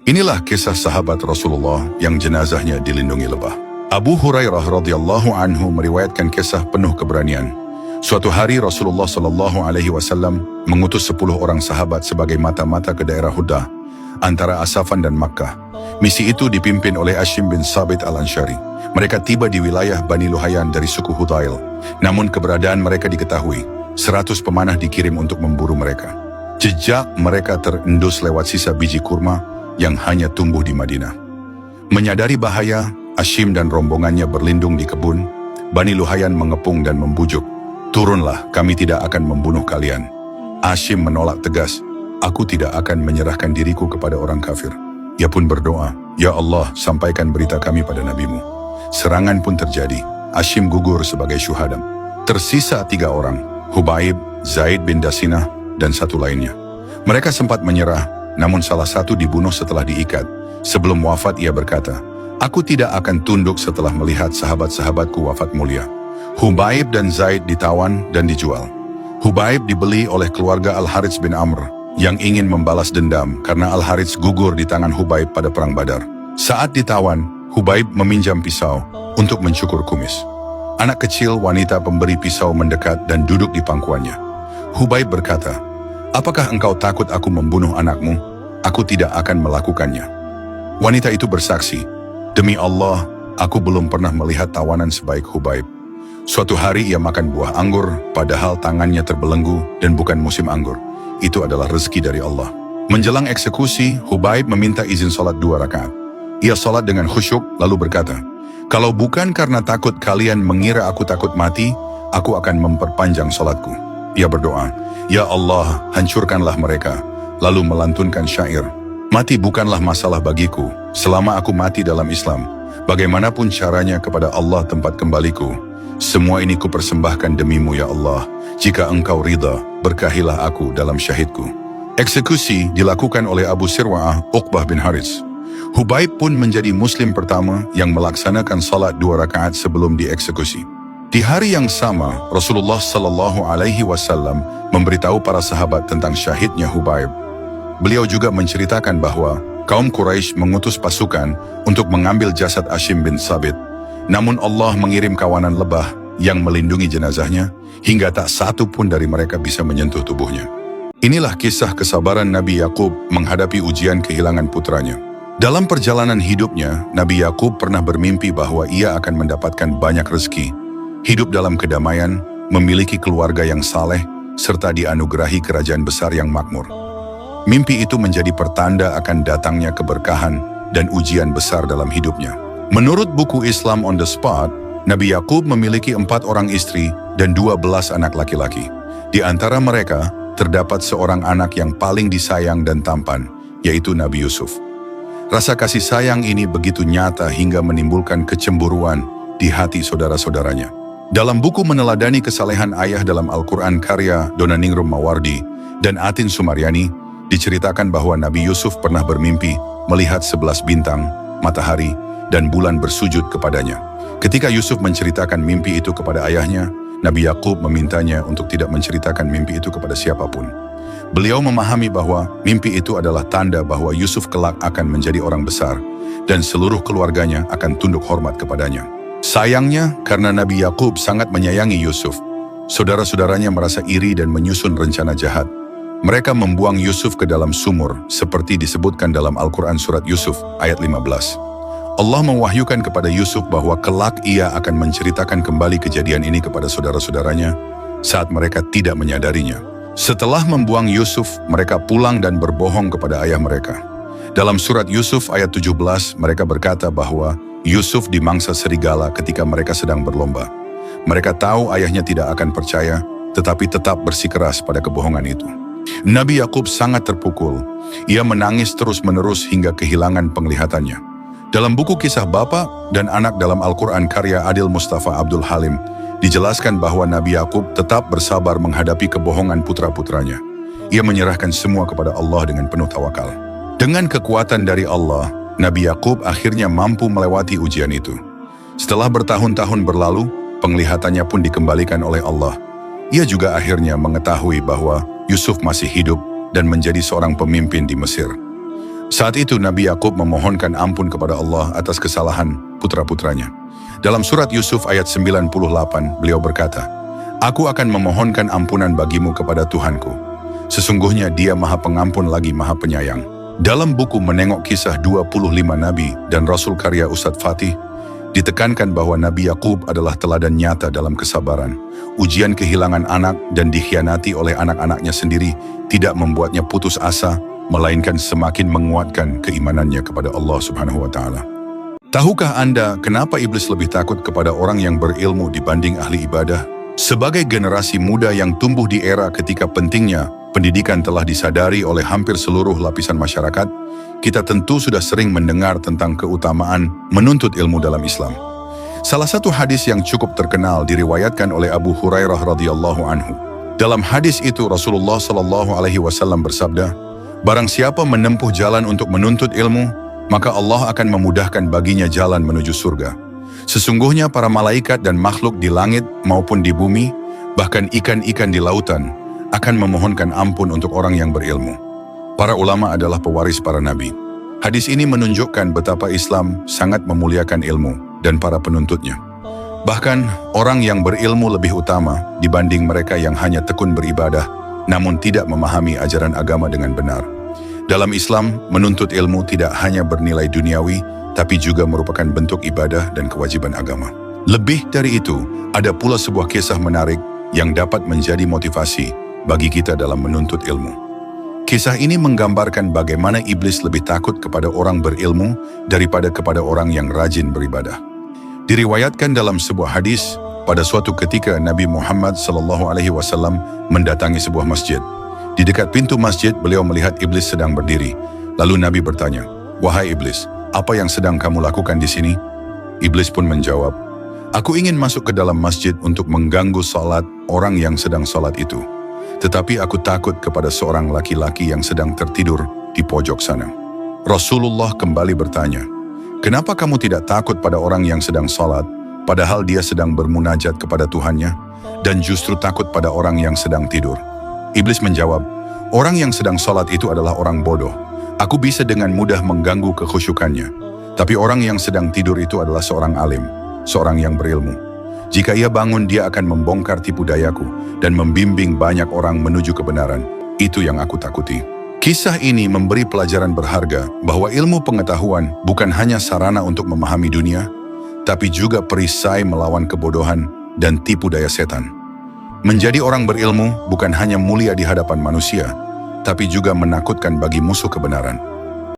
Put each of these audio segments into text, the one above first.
Inilah kisah sahabat Rasulullah yang jenazahnya dilindungi lebah. Abu Hurairah radhiyallahu anhu meriwayatkan kisah penuh keberanian. Suatu hari Rasulullah sallallahu alaihi wasallam mengutus 10 orang sahabat sebagai mata-mata ke daerah Hudah antara Asafan dan Makkah. Misi itu dipimpin oleh Hashim bin Sabit al-Ansyari. Mereka tiba di wilayah Bani Luhayan dari suku Hudhail. Namun keberadaan mereka diketahui. 100 pemanah dikirim untuk memburu mereka. Jejak mereka terendus lewat sisa biji kurma yang hanya tumbuh di Madinah. Menyadari bahaya, Hashim dan rombongannya berlindung di kebun. Bani Luhayan mengepung dan membujuk, "Turunlah, kami tidak akan membunuh kalian." Hashim menolak tegas, "Aku tidak akan menyerahkan diriku kepada orang kafir." Ia pun berdoa, "Ya Allah, sampaikan berita kami pada nabimu." Serangan pun terjadi. Hashim gugur sebagai syuhada. Tersisa 3 orang, Hubaib, Zaid bin Dasinah, dan 1 lainnya. Mereka sempat menyerah, namun salah satu dibunuh setelah diikat. Sebelum wafat ia berkata, "Aku tidak akan tunduk setelah melihat sahabat-sahabatku wafat mulia." Hubaib dan Zaid ditawan dan dijual. Hubaib dibeli oleh keluarga Al-Harits bin Amr yang ingin membalas dendam karena Al-Harits gugur di tangan Hubaib pada perang Badar. Saat ditawan, Hubaib meminjam pisau untuk mencukur kumis. Anak kecil wanita pemberi pisau mendekat dan duduk di pangkuannya. Hubaib berkata, "Apakah engkau takut aku membunuh anakmu? Aku tidak akan melakukannya." Wanita itu bersaksi, "Demi Allah, aku belum pernah melihat tawanan sebaik Hubaib." Suatu hari ia makan buah anggur, padahal tangannya terbelenggu dan bukan musim anggur. Itu adalah rezeki dari Allah. Menjelang eksekusi, Hubaib meminta izin sholat 2 rakaat. Ia sholat dengan khusyuk, lalu berkata, "Kalau bukan karena takut kalian mengira aku takut mati, aku akan memperpanjang sholatku." Ia berdoa, "Ya Allah, hancurkanlah mereka." Lalu melantunkan syair, "Mati bukanlah masalah bagiku, selama aku mati dalam Islam. Bagaimanapun caranya kepada Allah tempat kembaliku. Semua ini kupersembahkan demimu ya Allah. Jika engkau ridha, berkahilah aku dalam syahidku." Eksekusi dilakukan oleh Abu Sirwa'ah Uqbah bin Harits. Hubaib pun menjadi muslim pertama yang melaksanakan salat 2 rakaat sebelum dieksekusi. Di hari yang sama, Rasulullah sallallahu alaihi wasallam memberitahu para sahabat tentang syahidnya Hubaib. Beliau juga menceritakan bahwa kaum Quraisy mengutus pasukan untuk mengambil jasad Hashim bin Sabit. Namun Allah mengirim kawanan lebah yang melindungi jenazahnya hingga tak satu pun dari mereka bisa menyentuh tubuhnya. Inilah kisah kesabaran Nabi Yakub menghadapi ujian kehilangan putranya. Dalam perjalanan hidupnya, Nabi Yakub pernah bermimpi bahwa ia akan mendapatkan banyak rezeki, hidup dalam kedamaian, memiliki keluarga yang saleh, serta dianugerahi kerajaan besar yang makmur. Mimpi itu menjadi pertanda akan datangnya keberkahan dan ujian besar dalam hidupnya. Menurut buku Islam on the Spot, Nabi Yakub memiliki 4 orang istri dan 12 anak laki-laki. Di antara mereka, terdapat seorang anak yang paling disayang dan tampan, yaitu Nabi Yusuf. Rasa kasih sayang ini begitu nyata hingga menimbulkan kecemburuan di hati saudara-saudaranya. Dalam buku Meneladani Kesalehan Ayah dalam Al-Quran karya Donaningrum Mawardi dan Atin Sumaryani, diceritakan bahwa Nabi Yusuf pernah bermimpi melihat 11 bintang, matahari, dan bulan bersujud kepadanya. Ketika Yusuf menceritakan mimpi itu kepada ayahnya, Nabi Yakub memintanya untuk tidak menceritakan mimpi itu kepada siapapun. Beliau memahami bahwa mimpi itu adalah tanda bahwa Yusuf kelak akan menjadi orang besar dan seluruh keluarganya akan tunduk hormat kepadanya. Sayangnya, karena Nabi Yakub sangat menyayangi Yusuf, saudara-saudaranya merasa iri dan menyusun rencana jahat. Mereka membuang Yusuf ke dalam sumur, seperti disebutkan dalam Al-Quran Surat Yusuf ayat 15. Allah mewahyukan kepada Yusuf bahwa kelak ia akan menceritakan kembali kejadian ini kepada saudara-saudaranya saat mereka tidak menyadarinya. Setelah membuang Yusuf, mereka pulang dan berbohong kepada ayah mereka. Dalam surat Yusuf ayat 17, mereka berkata bahwa Yusuf dimangsa serigala ketika mereka sedang berlomba. Mereka tahu ayahnya tidak akan percaya, tetapi tetap bersikeras pada kebohongan itu. Nabi Yakub sangat terpukul. Ia menangis terus-menerus hingga kehilangan penglihatannya. Dalam buku Kisah Bapa dan Anak dalam Al-Quran karya Adil Mustafa Abdul Halim, dijelaskan bahwa Nabi Yakub tetap bersabar menghadapi kebohongan putra-putranya. Ia menyerahkan semua kepada Allah dengan penuh tawakal. Dengan kekuatan dari Allah, Nabi Yakub akhirnya mampu melewati ujian itu. Setelah bertahun-tahun berlalu, penglihatannya pun dikembalikan oleh Allah. Ia juga akhirnya mengetahui bahwa Yusuf masih hidup dan menjadi seorang pemimpin di Mesir. Saat itu Nabi Yakub memohonkan ampun kepada Allah atas kesalahan putra-putranya. Dalam surat Yusuf ayat 98, beliau berkata, "Aku akan memohonkan ampunan bagimu kepada Tuhanku. Sesungguhnya Dia Maha Pengampun lagi Maha Penyayang." Dalam buku Menengok Kisah 25 Nabi dan Rasul karya Ustadz Fatih, ditekankan bahwa Nabi Yakub adalah teladan nyata dalam kesabaran. Ujian kehilangan anak dan dikhianati oleh anak-anaknya sendiri tidak membuatnya putus asa, melainkan semakin menguatkan keimanannya kepada Allah Subhanahu wa Ta'ala. Tahukah Anda kenapa iblis lebih takut kepada orang yang berilmu dibanding ahli ibadah? Sebagai generasi muda yang tumbuh di era ketika pentingnya pendidikan telah disadari oleh hampir seluruh lapisan masyarakat, kita tentu sudah sering mendengar tentang keutamaan menuntut ilmu dalam Islam. Salah satu hadis yang cukup terkenal diriwayatkan oleh Abu Hurairah radhiyallahu anhu. Dalam hadis itu Rasulullah sallallahu alaihi wasallam bersabda, "Barang siapa menempuh jalan untuk menuntut ilmu, maka Allah akan memudahkan baginya jalan menuju surga. Sesungguhnya para malaikat dan makhluk di langit maupun di bumi, bahkan ikan-ikan di lautan, akan memohonkan ampun untuk orang yang berilmu." Para ulama adalah pewaris para nabi. Hadis ini menunjukkan betapa Islam sangat memuliakan ilmu dan para penuntutnya. Bahkan, orang yang berilmu lebih utama dibanding mereka yang hanya tekun beribadah, namun tidak memahami ajaran agama dengan benar. Dalam Islam, menuntut ilmu tidak hanya bernilai duniawi, tapi juga merupakan bentuk ibadah dan kewajiban agama. Lebih dari itu, ada pula sebuah kisah menarik yang dapat menjadi motivasi bagi kita dalam menuntut ilmu. Kisah ini menggambarkan bagaimana iblis lebih takut kepada orang berilmu daripada kepada orang yang rajin beribadah. Diriwayatkan dalam sebuah hadis, pada suatu ketika Nabi Muhammad SAW mendatangi sebuah masjid. Di dekat pintu masjid, beliau melihat iblis sedang berdiri. Lalu Nabi bertanya, "Wahai iblis, apa yang sedang kamu lakukan di sini?" Iblis pun menjawab, "Aku ingin masuk ke dalam masjid untuk mengganggu salat orang yang sedang salat itu. Tetapi aku takut kepada seorang laki-laki yang sedang tertidur di pojok sana." Rasulullah kembali bertanya, "Kenapa kamu tidak takut pada orang yang sedang salat, padahal dia sedang bermunajat kepada Tuhannya, dan justru takut pada orang yang sedang tidur?" Iblis menjawab, "Orang yang sedang salat itu adalah orang bodoh. Aku bisa dengan mudah mengganggu kekhusyukannya. Tapi orang yang sedang tidur itu adalah seorang alim, seorang yang berilmu. Jika ia bangun, dia akan membongkar tipu dayaku dan membimbing banyak orang menuju kebenaran. Itu yang aku takuti." Kisah ini memberi pelajaran berharga bahwa ilmu pengetahuan bukan hanya sarana untuk memahami dunia, tapi juga perisai melawan kebodohan dan tipu daya setan. Menjadi orang berilmu bukan hanya mulia di hadapan manusia, tapi juga menakutkan bagi musuh kebenaran.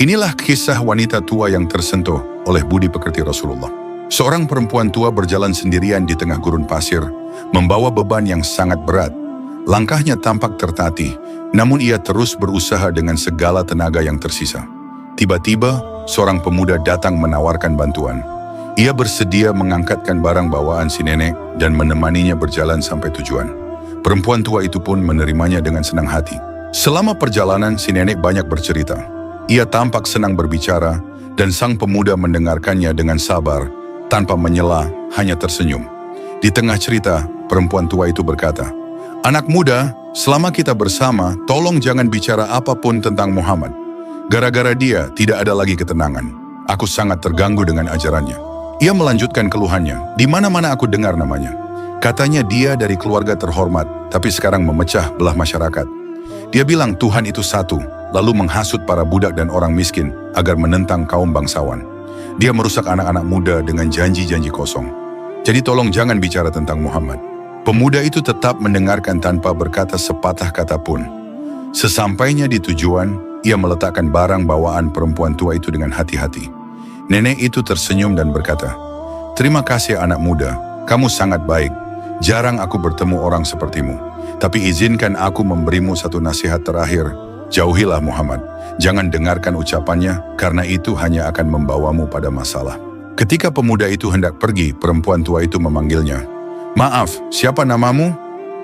Inilah kisah wanita tua yang tersentuh oleh budi pekerti Rasulullah. Seorang perempuan tua berjalan sendirian di tengah gurun pasir, membawa beban yang sangat berat. Langkahnya tampak tertatih, namun ia terus berusaha dengan segala tenaga yang tersisa. Tiba-tiba, seorang pemuda datang menawarkan bantuan. Ia bersedia mengangkatkan barang bawaan si nenek dan menemaninya berjalan sampai tujuan. Perempuan tua itu pun menerimanya dengan senang hati. Selama perjalanan, si nenek banyak bercerita. Ia tampak senang berbicara, dan sang pemuda mendengarkannya dengan sabar, tanpa menyela, hanya tersenyum. Di tengah cerita, perempuan tua itu berkata, "Anak muda, selama kita bersama, tolong jangan bicara apapun tentang Muhammad. Gara-gara dia, tidak ada lagi ketenangan. Aku sangat terganggu dengan ajarannya." Ia melanjutkan keluhannya, "Di mana-mana aku dengar namanya. Katanya dia dari keluarga terhormat, tapi sekarang memecah belah masyarakat. Dia bilang Tuhan itu satu, lalu menghasut para budak dan orang miskin agar menentang kaum bangsawan. Dia merusak anak-anak muda dengan janji-janji kosong. Jadi tolong jangan bicara tentang Muhammad." Pemuda itu tetap mendengarkan tanpa berkata sepatah kata pun. Sesampainya di tujuan, ia meletakkan barang bawaan perempuan tua itu dengan hati-hati. Nenek itu tersenyum dan berkata, "Terima kasih anak muda, kamu sangat baik. Jarang aku bertemu orang sepertimu. Tapi izinkan aku memberimu satu nasihat terakhir. Jauhilah Muhammad. Jangan dengarkan ucapannya, karena itu hanya akan membawamu pada masalah." Ketika pemuda itu hendak pergi, perempuan tua itu memanggilnya. "Maaf, siapa namamu?"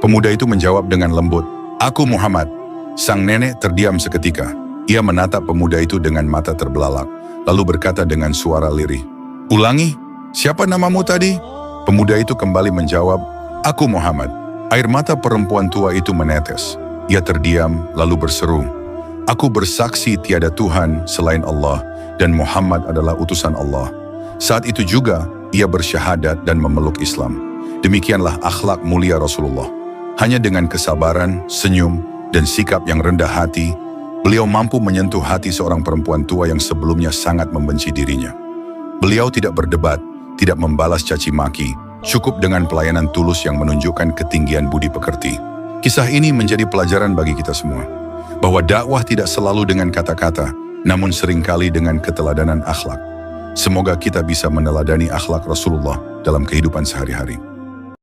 Pemuda itu menjawab dengan lembut, "Aku Muhammad." Sang nenek terdiam seketika. Ia menatap pemuda itu dengan mata terbelalak, lalu berkata dengan suara lirih, "Ulangi, siapa namamu tadi?" Pemuda itu kembali menjawab, "Aku Muhammad." Air mata perempuan tua itu menetes. Ia terdiam, lalu berseru, Aku bersaksi tiada Tuhan selain Allah dan Muhammad adalah utusan Allah. Saat itu juga ia bersyahadat dan memeluk Islam. Demikianlah akhlak mulia Rasulullah. Hanya dengan kesabaran, senyum, dan sikap yang rendah hati, beliau mampu menyentuh hati seorang perempuan tua yang sebelumnya sangat membenci dirinya. Beliau tidak berdebat, tidak membalas caci maki, cukup dengan pelayanan tulus yang menunjukkan ketinggian budi pekerti. Kisah ini menjadi pelajaran bagi kita semua, bahwa dakwah tidak selalu dengan kata-kata, namun seringkali dengan keteladanan akhlak. Semoga kita bisa meneladani akhlak Rasulullah dalam kehidupan sehari-hari.